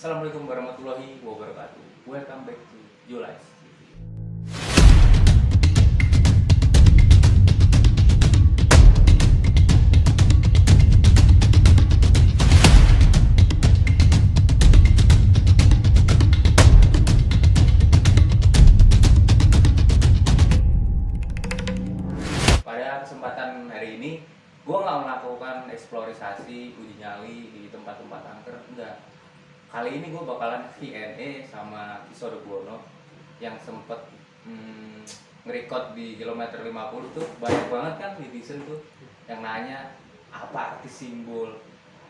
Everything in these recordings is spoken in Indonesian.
Assalamualaikum warahmatullahi wabarakatuh. Welcome back to Julius TV. Pada kesempatan hari ini, gue nggak melakukan eksplorasi uji nyali di tempat-tempat angker, enggak. Kali ini gue bakalan Q&A sama Kisoro Bono yang sempet nge-record di kilometer 50 tuh. Banyak banget kan netizen tuh yang nanya apa arti simbol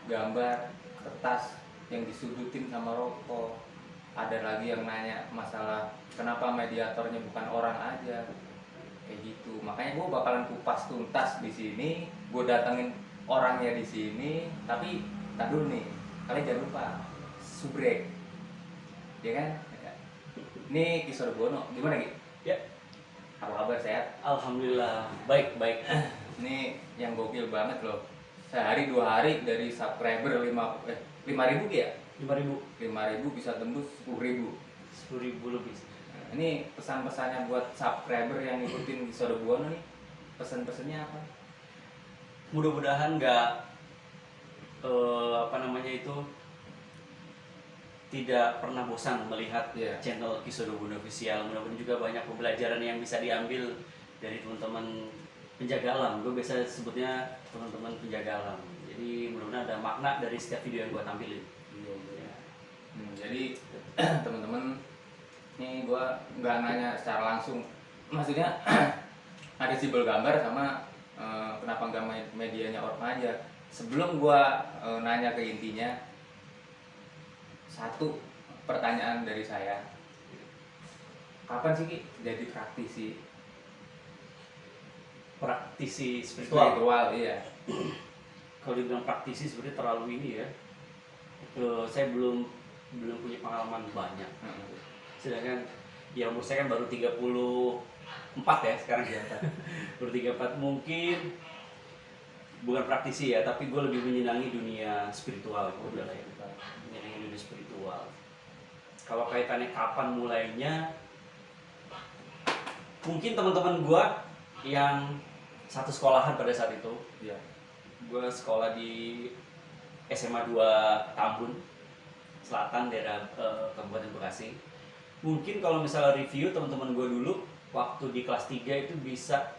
gambar kertas yang disudutin sama rokok. Ada lagi yang nanya masalah kenapa mediatornya bukan orang aja, kayak gitu. Makanya gue bakalan kupas tuntas di sini. Gue datengin orangnya di sini. Tapi tak dulu nih, kalian jangan lupa subrek, ya kan? Ini Kisoro Bono, gimana Ki? Ya, Apa kabar, sehat? alhamdulillah baik. Ini yang gokil banget loh. Sehari 2 hari dari subscriber 5.000 Ki ya? 5.000, 5.000 bisa tembus 10.000. 10.000 lebih. Nah, ini pesan-pesannya buat subscriber yang ngikutin Kisoro Bono nih. Pesan-pesannya apa? Mudah-mudahan nggak tidak pernah bosan melihat channel Kisoro Bono Official. Mudah-mudahan juga banyak pembelajaran yang bisa diambil dari teman-teman penjaga alam. Gue biasa sebutnya teman-teman penjaga alam. Jadi mudah-mudahan ada makna dari setiap video yang gue tampilin. Ya. Jadi teman-teman, ini gue nggak nanya secara langsung. Maksudnya ada simbol gambar sama kenapa nggak medianya orang aja. Sebelum gue nanya ke intinya, satu pertanyaan dari saya, kapan sih Ki jadi praktisi spiritual? Iya. Kalau dibilang praktisi sebenarnya terlalu ini ya. Saya belum punya pengalaman banyak. Sedangkan ya umur saya kan baru 34 ya sekarang ya. Baru 34, mungkin bukan praktisi ya, tapi gue lebih menyenangi dunia spiritual. Menyenangi dunia spiritual. Kalau kaitannya kapan mulainya, mungkin teman-teman gue yang satu sekolahan pada saat itu. Iya. Gue sekolah di SMA 2 Tambun Selatan, daerah Kabupaten Bekasi. Mungkin kalau misalnya review teman-teman gue dulu waktu di kelas 3 itu bisa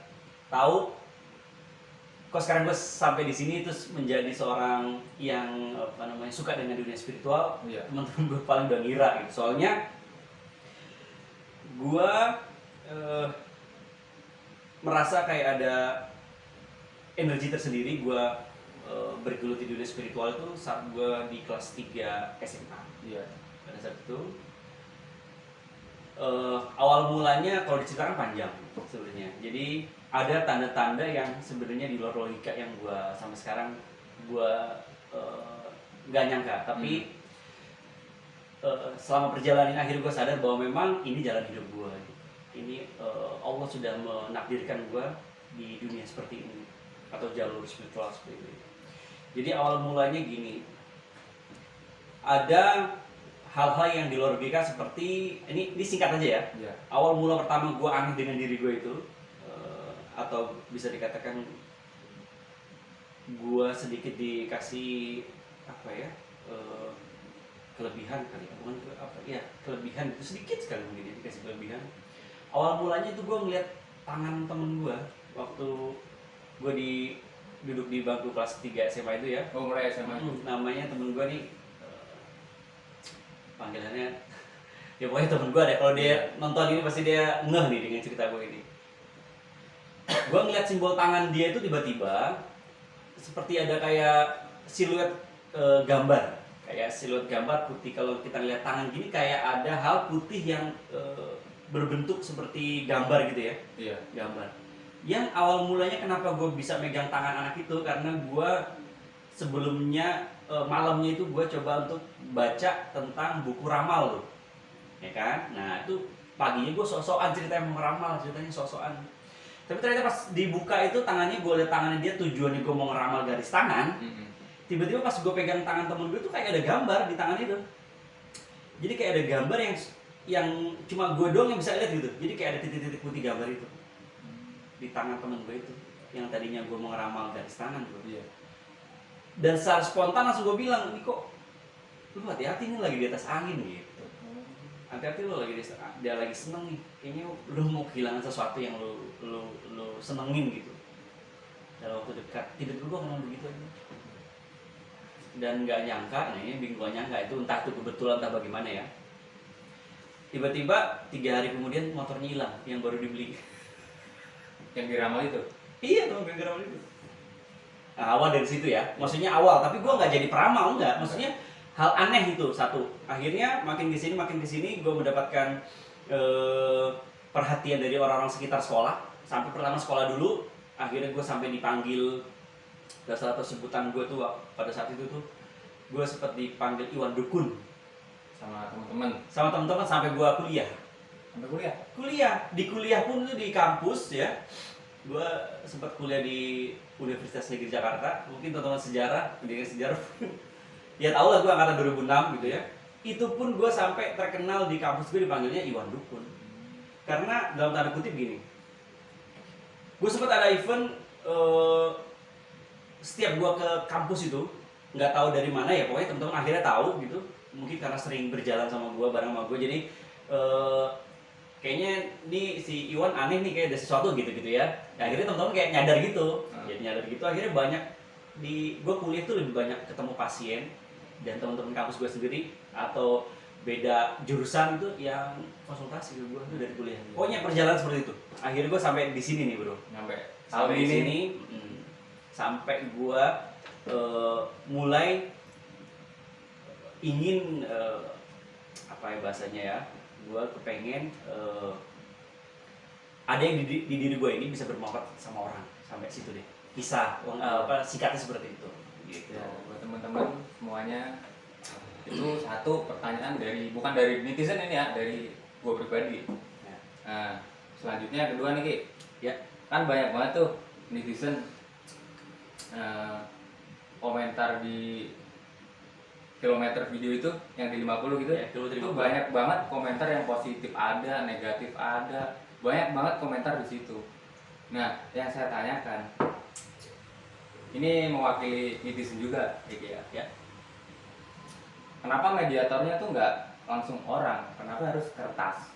tahu kok sekarang gue sampai di sini terus menjadi seorang yang suka dengan dunia spiritual. Iya. Teman-teman gue paling udah ngira gitu. Soalnya gue merasa kayak ada energi tersendiri. Gue bergelut di dunia spiritual itu saat gue di kelas 3 SMA. Iya. Pada saat itu awal mulanya kalau diceritakan panjang sebenarnya. Jadi ada tanda-tanda yang sebenarnya di luar logika yang gue sampai sekarang gue nggak nyangka. Tapi selama perjalanan akhir gue sadar bahwa memang ini jalan hidup gue. Ini Allah sudah menakdirkan gue di dunia seperti ini atau jalur spiritual seperti ini. Jadi awal mulanya gini, ada hal-hal yang di luar logika seperti ini singkat aja ya. Iya. Awal mula pertama gue aneh dengan diri gue itu, atau bisa dikatakan gue sedikit dikasih kelebihan kali, bukan kelebihan itu sedikit sekali mungkin ya, dikasih kelebihan. Awal mulanya itu gue ngeliat tangan temen gue waktu gue duduk di bangku kelas 3 SMA itu ya. Oh, mulai SMA. Namanya temen gue nih, panggilannya ya pokoknya temen gue deh. Kalau dia nonton ini pasti dia ngeh nih dengan cerita gue ini. Gue ngeliat simbol tangan dia itu tiba-tiba seperti ada kayak siluet gambar, kayak siluet gambar putih. Kalau kita lihat tangan gini kayak ada hal putih yang berbentuk seperti gambar gitu ya. Iya. Gambar. Yang awal mulanya kenapa gue bisa megang tangan anak itu karena gue sebelumnya malamnya itu gue coba untuk baca tentang buku ramal tuh, ya kan? Nah itu paginya gue sok-sokan ceritanya meramal, ceritanya sok-sokan. Tapi ternyata pas dibuka itu tangannya, gue liat tangannya dia, tujuannya gue mau ngeramal garis tangan. Tiba-tiba pas gue pegang tangan temen gue tuh kayak ada gambar di tangan itu. Jadi kayak ada gambar yang cuma gue doang yang bisa lihat gitu. Jadi kayak ada titik-titik putih gambar itu di tangan temen gue itu, yang tadinya gue mau ngeramal garis tangan bro. Iya. Dan secara spontan langsung gue bilang, ini kok lu hati-hati nih lagi di atas angin gitu. Hati-hati lu lagi dia lagi seneng nih, kayaknya lu mau kehilangan sesuatu yang lu senengin gitu dalam waktu dekat. Tiba-tiba gue ngomong begitu aja. Dan nggak nyangka, nah ini bingung gak nyangka, itu entah itu kebetulan entah bagaimana ya. Tiba-tiba 3 hari kemudian motornya hilang yang baru dibeli. Yang diramal itu. Iya teman gue ngeramal itu. Nah, awal dari situ ya, maksudnya awal, tapi gue nggak jadi peramal enggak, maksudnya hal aneh itu satu. Akhirnya makin kesini gue mendapatkan perhatian dari orang-orang sekitar sekolah. Sampai pertama sekolah dulu, akhirnya gue sampai dipanggil, dan salah satu sebutan gue tuh pada saat itu tuh gue sempat dipanggil Iwan Dukun Sama teman-teman. sampai gue kuliah. Sampai kuliah. Di kuliah pun itu di kampus ya, gue sempat kuliah di Universitas Negeri Jakarta. Mungkin teman-teman pendidikan sejarah ya tau lah gue angkatan 2006 gitu ya. Itu pun gue sampai terkenal di kampus gue dipanggilnya Iwan Dukun, karena dalam tanda kutip gini, gue sempat ada event setiap gue ke kampus itu, nggak tahu dari mana ya, pokoknya teman-teman akhirnya tahu gitu, mungkin karena sering berjalan sama gue, bareng sama gue, jadi kayaknya nih si Iwan aneh nih, kayak ada sesuatu gitu ya. Nah, akhirnya teman-teman kayak nyadar gitu. Jadi nyadar gitu, akhirnya banyak gue kuliah tuh lebih banyak ketemu pasien dan teman-teman kampus gue sendiri atau beda jurusan itu yang konsultasi ke gue tuh dari kuliah. Pokoknya perjalanan seperti itu. Akhirnya gue sampai di sini nih, bro. Sampai di sini sampai gue mulai ingin apa ya bahasanya ya, gue kepengen ada yang di diri gue ini bisa bermanfaat sama orang, sampai situ deh kisah sikatnya seperti itu gitu. Ya, buat teman-teman semuanya, itu satu pertanyaan bukan dari netizen ini ya, dari gue pribadi ya. Nah, selanjutnya kedua nih Ki, ya kan banyak banget tuh netizen komentar di kilometer video itu yang di 50 gitu ya, itu banyak banget komentar yang positif ada, negatif ada, banyak banget komentar di situ. Nah, yang saya tanyakan, ini mewakili netizen juga ya. Kenapa mediatornya tuh nggak langsung orang, kenapa harus kertas?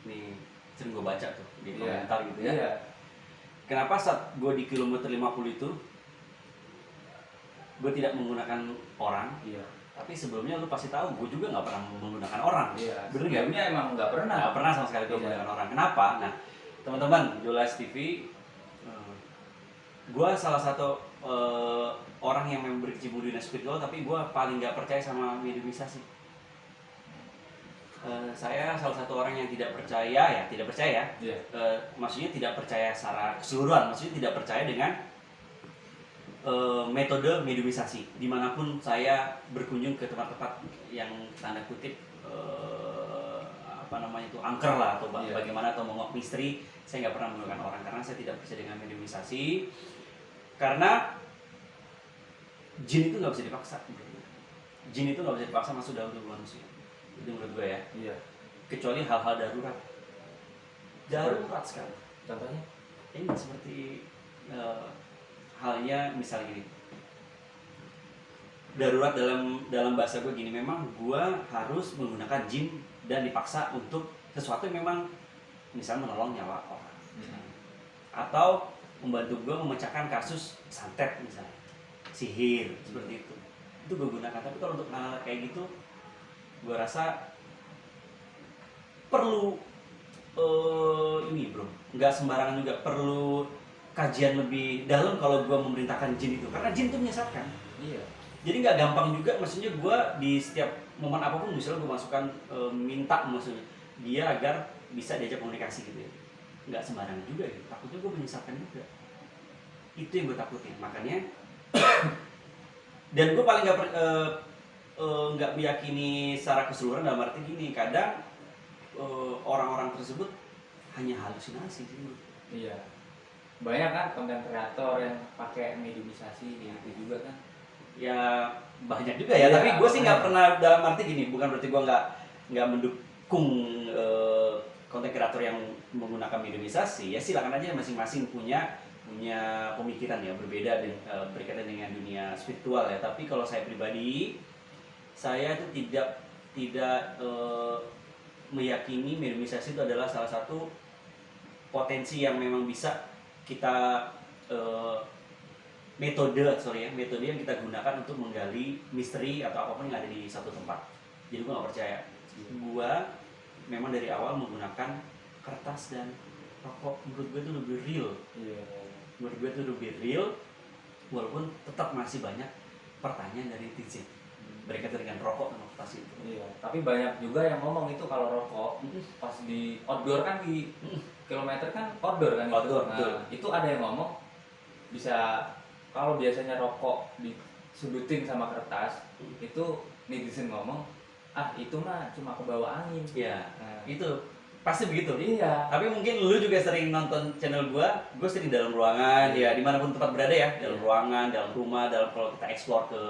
Nih sering gue baca tuh di komentar gitu ya. Iya. Kenapa saat gue di kilometer 50 itu gue tidak menggunakan orang? Iya. Tapi sebelumnya lu pasti tahu, gue juga nggak pernah menggunakan orang. Iya. Bener nggak? Sebelumnya emang nggak pernah. Nggak pernah sama sekali gue menggunakan orang. Kenapa? Nah, teman-teman, Jolas TV, gue salah satu orang yang memang berkecimpung di dunia spiritual, tapi gue paling nggak percaya sama mediumisasi. Saya salah satu orang yang tidak percaya. Yeah. Maksudnya tidak percaya secara keseluruhan, maksudnya tidak percaya dengan metode mediumisasi. Dimanapun saya berkunjung ke tempat-tempat yang tanda kutip angker lah atau bagaimana, atau mengok misteri, saya nggak pernah menggunakan orang karena saya tidak percaya dengan mediumisasi. Karena jin itu nggak bisa dipaksa. Jin itu nggak bisa dipaksa masuk dalam tubuh manusia. Itu menurut gue ya. Iya. Kecuali hal-hal darurat. Darurat sekali. Contohnya? Ini seperti halnya misalnya gini. Darurat dalam bahasa gue gini, memang gue harus menggunakan jin dan dipaksa untuk sesuatu yang memang misalnya menolong nyawa orang. Atau membantu gue memecahkan kasus santet misalnya, sihir, seperti itu gue gunakan. Tapi kalau untuk hal kayak gitu, gue rasa perlu ini bro, nggak sembarangan juga, perlu kajian lebih dalam kalau gue memerintahkan jin itu, karena jin itu menyesatkan. Iya. Jadi nggak gampang juga, maksudnya gue di setiap momen apapun misalnya gue masukkan minta maksudnya dia agar bisa diajak komunikasi gitu ya, nggak sembarangan juga gitu. Takutnya gue menyesatkan juga, itu yang gue takutin. Makanya dan gue paling nggak meyakini secara keseluruhan, dalam arti gini, kadang orang-orang tersebut hanya halusinasi sih. Iya. Banyak kan konten kreator yang pakai mediumisasi gitu juga kan. Ya banyak juga ya, tapi gue sih nggak pernah, dalam arti gini, bukan berarti gue nggak nggak mendukung konten kreator yang menggunakan mediumisasi, ya silakan aja masing-masing punya pemikiran ya berbeda berkaitan dengan dunia spiritual ya. Tapi kalau saya pribadi, saya itu tidak meyakini mediumisasi itu adalah salah satu potensi yang memang bisa kita metode yang kita gunakan untuk menggali misteri atau apapun yang ada di satu tempat. Jadi gue nggak percaya. Gue memang dari awal menggunakan kertas dan rokok. Menurut gue itu lebih real. Menurut gue itu lebih real, walaupun tetap masih banyak pertanyaan dari netizen berkaitan dengan rokok dan kertas itu. Iya. Tapi banyak juga yang ngomong itu kalau rokok pas di outdoor kan di kilometer kan outdoor kan. Outdoor, itu. betul. Nah, itu ada yang ngomong bisa kalau biasanya rokok disudutin sama kertas, itu netizen ngomong itu mah cuma kebawa angin. Iya. Nah, Itu pasti begitu. iya. Tapi mungkin lu juga sering nonton channel gue sering dalam ruangan, ya dimanapun tempat berada ya, dalam ruangan, dalam rumah, kalau kita explore ke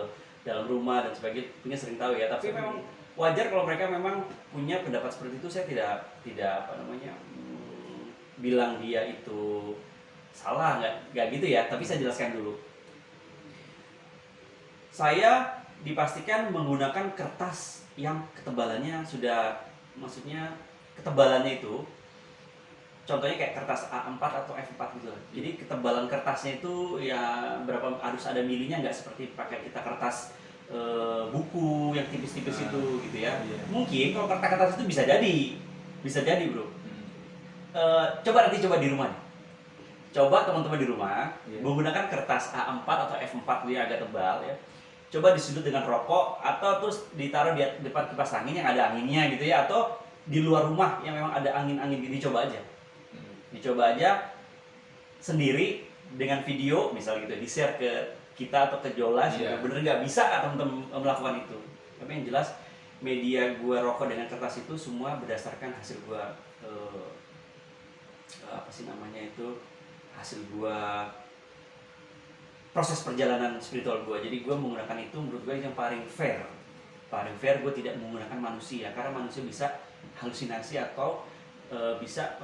dalam rumah dan sebagainya, sering tahu ya. Tapi memang wajar kalau mereka memang punya pendapat seperti itu. Saya tidak bilang dia itu salah, nggak gitu ya. Tapi saya jelaskan dulu. Saya dipastikan menggunakan kertas yang ketebalannya sudah, maksudnya ketebalannya itu contohnya kayak kertas A4 atau F4 gitu. Jadi ketebalan kertasnya itu ya berapa, harus ada milinya, nggak seperti pakai kita kertas buku yang tipis-tipis itu gitu ya. Mungkin kalau kertas-kertas itu bisa jadi bro. Coba di rumah nih. Coba teman-teman di rumah menggunakan kertas A4 atau F4 yang agak tebal ya. Coba disudut dengan rokok atau terus ditaruh di depan kipas angin yang ada anginnya gitu ya, atau di luar rumah yang memang ada angin-angin gini. Dicoba aja sendiri dengan video misal gitu, di share ke kita atau ke Jolas gitu. Bener nggak bisa teman-teman melakukan itu. Tapi yang jelas media gua rokok dengan kertas itu semua berdasarkan hasil gua hasil gua proses perjalanan spiritual gue. Jadi gue menggunakan itu, menurut gue yang paling fair. Gue tidak menggunakan manusia, karena manusia bisa halusinasi atau bisa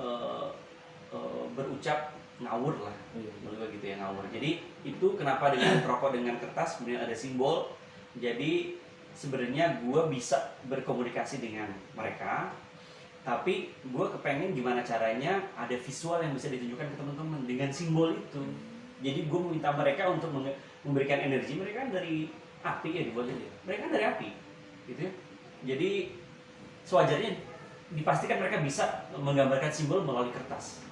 berucap ngawur lah, menurut gue gitu ya, ngawur. Jadi itu kenapa dengan rokok dengan kertas kemudian ada simbol. Jadi sebenarnya gue bisa berkomunikasi dengan mereka, tapi gue kepengen gimana caranya ada visual yang bisa ditunjukkan ke teman-teman dengan simbol itu. Jadi gue meminta mereka untuk memberikan energi. Mereka kan dari api ya dibuatnya. Mereka kan dari api, gitu ya. Jadi sewajarnya dipastikan mereka bisa menggambarkan simbol melalui kertas.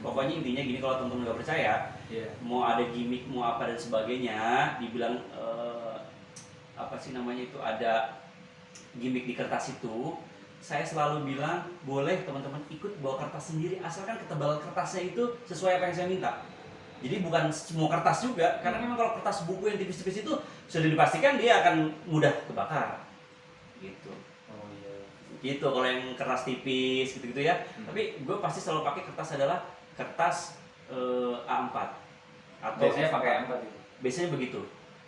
Pokoknya intinya gini, kalau teman-teman nggak percaya, mau ada gimmick, mau apa dan sebagainya, dibilang itu ada gimmick di kertas itu, saya selalu bilang boleh teman-teman ikut bawa kertas sendiri, asalkan ketebalan kertasnya itu sesuai apa yang saya minta. Jadi bukan semua kertas juga, karena memang kalau kertas buku yang tipis-tipis itu sudah dipastikan dia akan mudah kebakar gitu. Gitu kalau yang kertas tipis gitu-gitu ya. Tapi gue pasti selalu pakai kertas adalah kertas A4 atau biasanya pakai A4 itu. Biasanya begitu.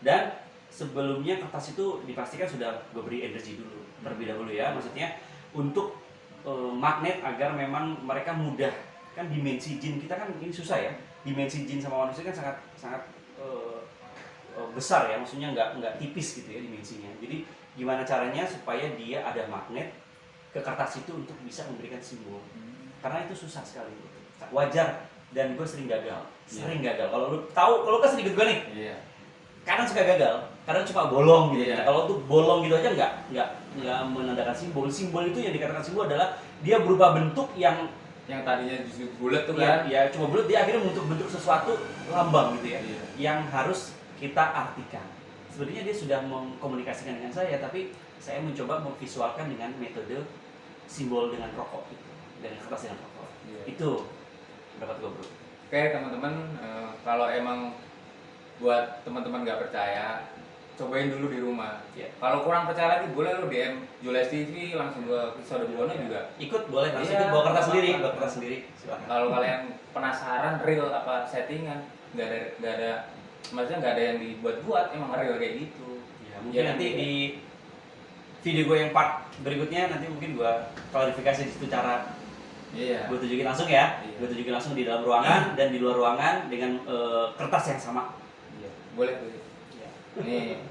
Dan sebelumnya kertas itu dipastikan sudah gue beri energi dulu terlebih dahulu ya, maksudnya untuk magnet agar memang mereka mudah. Kan dimensi jin kita kan ini susah ya, dimensi jin sama manusia kan sangat besar ya, maksudnya nggak tipis gitu ya dimensinya. Jadi gimana caranya supaya dia ada magnet ke kertas itu untuk bisa memberikan simbol, karena itu susah sekali, wajar. Dan gue sering gagal. Kalau lu tahu, kalau kan sedikit gue nih, kadang suka gagal, kadang cuma bolong gitu. Kalau tuh bolong gitu aja nggak menandakan simbol. Simbol itu yang dikatakan simbol adalah dia berubah bentuk yang tadinya justru bulat tuh kan. Ya cuma bulat, dia akhirnya bentuk sesuatu lambang gitu ya. Yang harus kita artikan. Sebenarnya dia sudah mengkomunikasikan dengan saya, tapi saya mencoba memvisualkan dengan metode simbol dengan rokok gitu, dengan kertas dengan rokok. Itu pendapat gue bro. Oke teman-teman, kalau emang buat teman-teman nggak percaya, cobain dulu di rumah. Kalau kurang percaya lagi boleh lo DM Jules TV, langsung ke episode Buwono juga ikut, boleh langsung ikut bawa kertas sendiri, Kalau kalian penasaran real apa settingan, nggak ada maksudnya nggak ada yang dibuat-buat, emang real kayak gitu. Mungkin nanti di video gue yang part berikutnya nanti mungkin gue klarifikasi di situ cara Iya. gue tunjukin langsung ya. Iya. Gue tunjukin langsung di dalam ruangan dan di luar ruangan dengan kertas yang sama. Iya. Boleh tuh. Ya. Nih,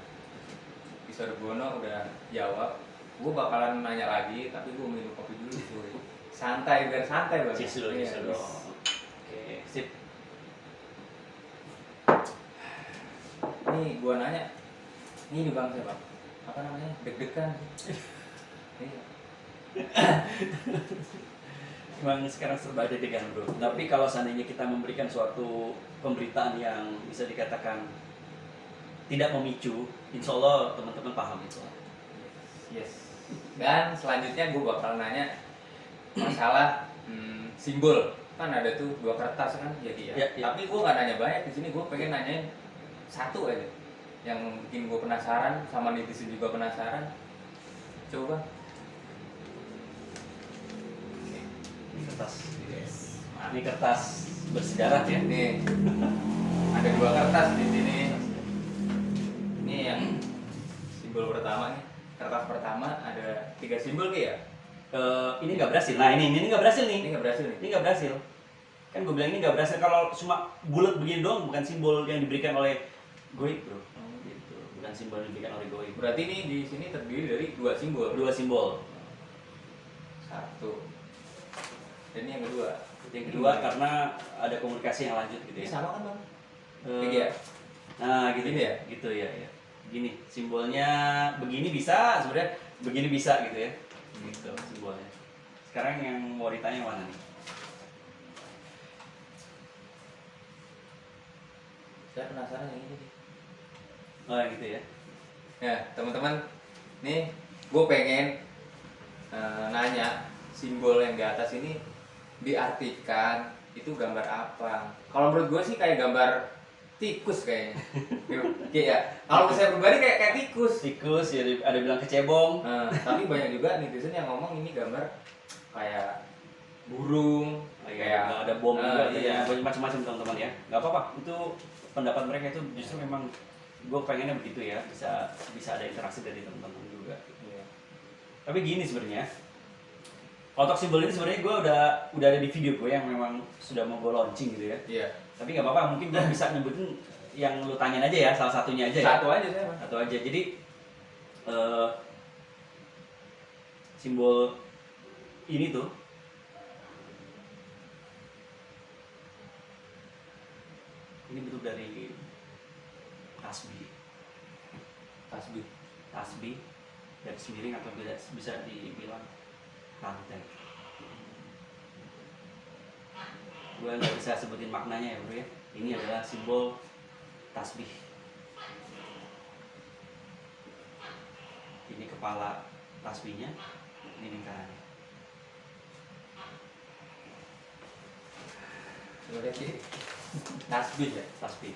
Episode Bono udah jawab. Gue bakalan nanya lagi, tapi gue minum kopi dulu cuy. Santai, biar santai banget. Cheers dulu, cheers dulu. Oke, sip. Nih, gue nanya. Ini bang saya bang. Apa namanya? Deg-degan. Iya. Memang sekarang serba deg-degan bro. Tapi kalau seandainya kita memberikan suatu pemberitaan yang bisa dikatakan tidak memicu, insya Allah teman-teman paham itu. Yes. Dan selanjutnya gue bakal nanya masalah simbol. Kan ada tuh 2 kertas kan jadi ya. Ya. Tapi gue nggak nanya banyak di sini. Gue pengen nanyain satu aja yang bikin gue penasaran, sama netizen juga penasaran. Coba. Ini kertas. Yes. Ini kertas bersejarah ya. Nih ada 2 kertas di sini. Ini yang simbol pertama nih. Kertas pertama ada 3 simbol ya. Ini nggak berhasil. Nah ini nggak berhasil nih. Ini nggak berhasil nih. Ini nggak berhasil. Kan gue bilang ini nggak berhasil kalau cuma bulat begini doang, bukan simbol yang diberikan oleh goib bro. Gitu. Bukan simbol yang diberikan oleh goib. Berarti ini di sini terdiri dari 2 simbol. 2 simbol. Satu. Dan ini yang kedua. Yang kedua karena ada komunikasi yang lanjut gitu Ini ya. sama kan bang? Eh, Tiga ya? Nah gitu Gini ya, ya? gitu ya. Gini simbolnya begini bisa, sebenarnya begini bisa gitu ya. Gitu simbolnya. Sekarang yang mau ditanya yang mana nih? Saya penasaran yang ini nih. Oh yang gitu ya. Ya teman-teman, nih gue pengen nanya simbol yang di atas ini diartikan itu gambar apa? Kalau menurut gue sih kayak gambar tikus kayaknya. Iya. Kalau saya pribadi kayak tikus. Tikus ya ada bilang kecebong. Tapi banyak juga netizen yang ngomong ini gambar kayak burung, kayak ada bom juga, iya. macam-macam teman-teman ya. Nggak apa-apa, itu pendapat mereka itu justru memang gue pengennya begitu ya, bisa ada interaksi dari teman-teman juga. Iya. Tapi gini sebenarnya, otak simbol ini sebenarnya gue udah ada di video gue yang memang sudah mau gue launching gitu ya. Iya. Tapi nggak apa-apa, mungkin gue bisa nyebutin yang lu tanyain aja ya, salah satunya aja ya. Satu aja saya Mas. Satu aja. Jadi simbol ini tuh ini bentuk dari tasbih. Tasbih garis miring atau bisa dibilang rantai. Gue nggak bisa sebutin maknanya ya bro ya. Ini adalah simbol tasbih. Ini kepala tasbihnya, ini lingkarannya. Udah sih. Tasbih ya. Tasbih.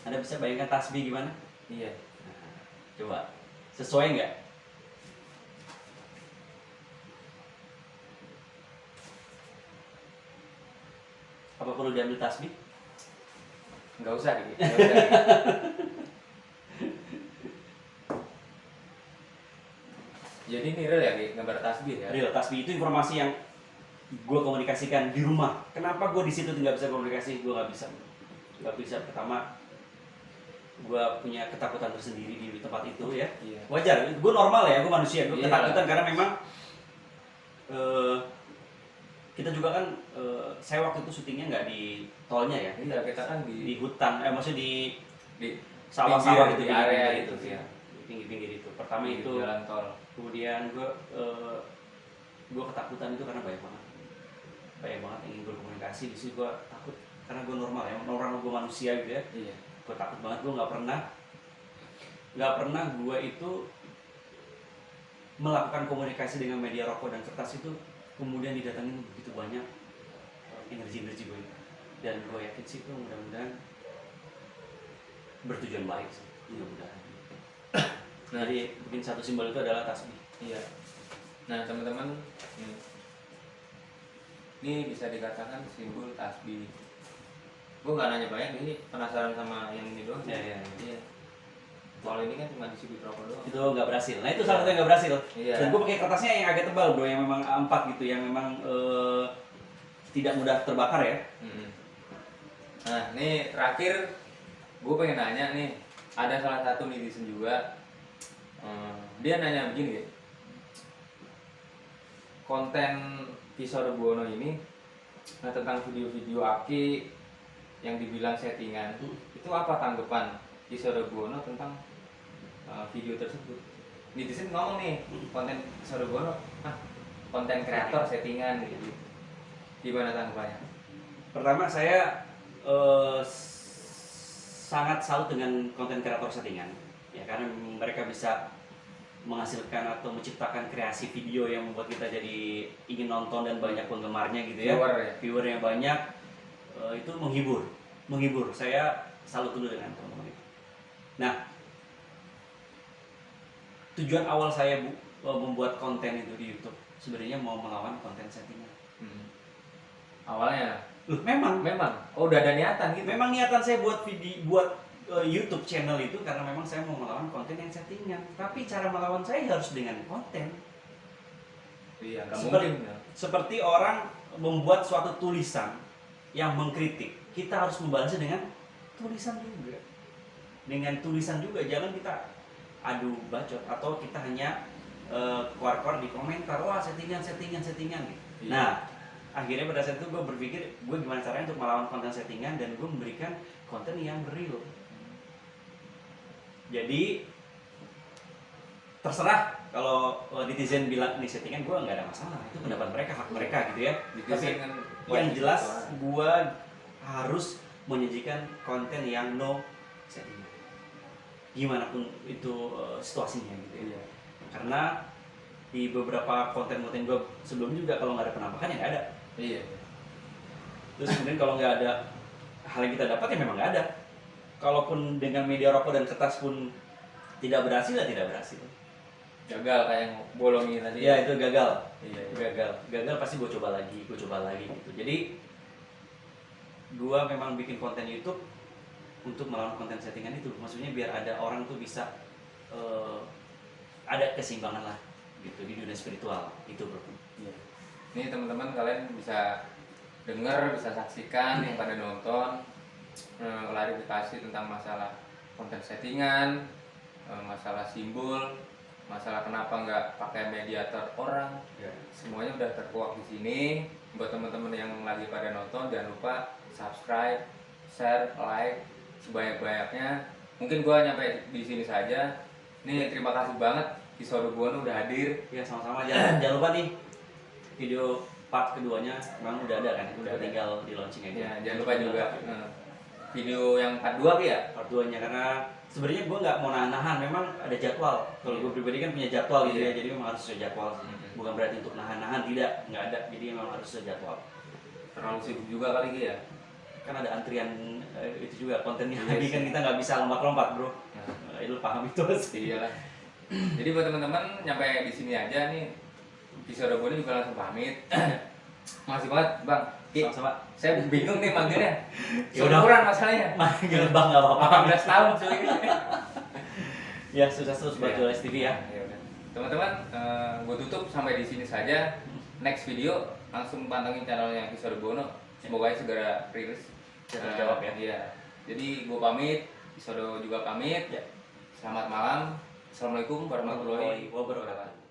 Anda bisa bayangkan tasbih gimana? Iya. Nah, coba sesuai nggak? Apa perlu diambil tasbih? Nggak usah dikit. Nggak usah dikit. Jadi ini real ya, Ki? Gambar tasbih ya? Real, tasbih itu informasi yang gue komunikasikan di rumah. Kenapa gue di situ nggak bisa komunikasi? Gue nggak bisa. Pertama, gue punya ketakutan tersendiri di tempat itu ya. Iya. Wajar, gue normal ya, gue manusia. Gue Iya. ketakutan karena memang kita juga kan, saya waktu itu syutingnya nggak di tolnya ya. Iya, kita kan Di hutan, maksudnya di di sawah-sawah pinggir, gitu, di area pinggir itu ya. ya. Di pinggir-pinggir itu. Pertama Di itu, jalan tol. kemudian gue ketakutan itu karena banyak banget yang ingin berkomunikasi. Di situ gue takut karena gue normal ya, orang gue manusia gitu ya. Iya. Gue takut banget. Gue nggak pernah gue itu melakukan komunikasi dengan media rokok dan kertas itu kemudian didatangin begitu banyak energi gue, dan gue yakin sih itu mudah-mudahan bertujuan baik sih, mudah-mudahan. Nah, jadi bikin satu simbol itu adalah tasbih. Iya. Nah teman-teman, ini bisa dikatakan simbol tasbih. Gue nggak nanya banyak, ini penasaran sama yang ini doang. Iya. Iya. Kalau ini kan cuma disebut rokok doang. Itu nggak berhasil. Nah itu salah satu yang nggak berhasil. Iya. Dan gue pakai kertasnya yang agak tebal bro, yang memang A4 gitu, yang memang tidak mudah terbakar ya. Nah nih terakhir gue pengen nanya nih, ada salah satu netizen juga, dia nanya begini, konten Kisah Buwono ini, nah tentang video-video Aki yang dibilang settingan, itu apa tanggapan Kisah Buwono tentang video tersebut? Netizen ngomong nih, konten Kisah Buwono, konten kreator settingan gitu. Gimana tanggapannya? Pertama saya sangat salut dengan konten kreator settingan ya, karena mereka bisa menghasilkan atau menciptakan kreasi video yang membuat kita jadi ingin nonton dan banyak penggemarnya gitu ya, viewer yang banyak. Itu menghibur saya salut dulu dengan teman-teman itu. Nah, tujuan awal saya membuat konten itu di YouTube sebenarnya mau melawan konten settingan. Awalnya memang oh udah ada niatan gitu. Memang niatan saya buat YouTube channel itu karena memang saya mau melawan konten yang settingan. Tapi cara melawan saya harus dengan konten. Iya, seperti orang membuat suatu tulisan yang mengkritik, kita harus membalasnya dengan tulisan juga. Dengan tulisan juga, jangan kita adu bacot atau kita hanya keluar-keluar di komentar, wah settingan gitu. Iya. Nah, akhirnya pada saat itu gue berpikir gue gimana caranya untuk melawan konten settingan dan gue memberikan konten yang real. Jadi terserah kalau netizen bilang ini settingan, gue nggak ada masalah, itu pendapat mereka, hak mereka gitu ya. Tapi yang jelas gue harus menyajikan konten yang no settingan, gimana pun itu situasinya gitu ya. Karena di beberapa konten-konten gue sebelum juga kalau nggak ada penampakan ya nggak ada. Iya. Terus kemudian kalau nggak ada hal yang kita dapat ya memang nggak ada. Kalaupun dengan media rokok dan kertas pun tidak berhasil ya tidak berhasil. Gagal kayak yang bolong ini tadi. Ya itu gagal. Iya. Gagal pasti gue coba lagi gitu. Jadi gue memang bikin konten YouTube untuk melawan konten settingan itu. Maksudnya biar ada orang tuh bisa ada keseimbangan lah gitu di dunia spiritual itu bro. Iya. Nih teman-teman, kalian bisa dengar, bisa saksikan yang pada nonton, klarifikasi tentang masalah konten settingan, masalah simbol, masalah kenapa nggak pakai mediator orang, semuanya udah terkuak di sini. Buat teman-teman yang lagi pada nonton, jangan lupa subscribe, share, like sebanyak-banyaknya. Mungkin gua nyampe di sini saja. Nih terima kasih banget Kisah Buwono udah hadir. Ya sama-sama. Jangan lupa nih video part keduanya memang udah ada kan, udah tinggal di launching aja. Ya, jangan lupa juga video yang part 2 ya, part 2-nya, karena sebenarnya gue nggak mau nahan-nahan, memang ada jadwal. Kalau gue pribadi kan punya jadwal gitu ya, jadi memang harus sesuai jadwal. Bukan berarti untuk nahan-nahan, nggak ada. Jadi memang harus sesuai jadwal. Terlalu sibuk juga kali ya. Kan ada antrian itu juga kontennya. Jadi kan kita nggak bisa lompat-lompat bro. Itu paham itu sih. Iyalah. Jadi buat teman-teman nyampe di sini aja nih. Kisah Buwono juga langsung pamit. Makasih banget Bang. Sama-sama. Saya bingung nih manggilnya. Ya udah Seumuran masalahnya. Manggil Bang nggak apa-apa. 18 tahun cuy. Ya sukses terus buat Jules TV ya. Ya udah. Teman-teman, gue tutup sampai di sini saja. Next video langsung pantengin channelnya Kisah Buwono. Semoga segera rilis. Terjawab ya. Iya. Jadi gue pamit, Kisah juga pamit. Ya. Selamat malam. Assalamualaikum warahmatullahi wabarakatuh.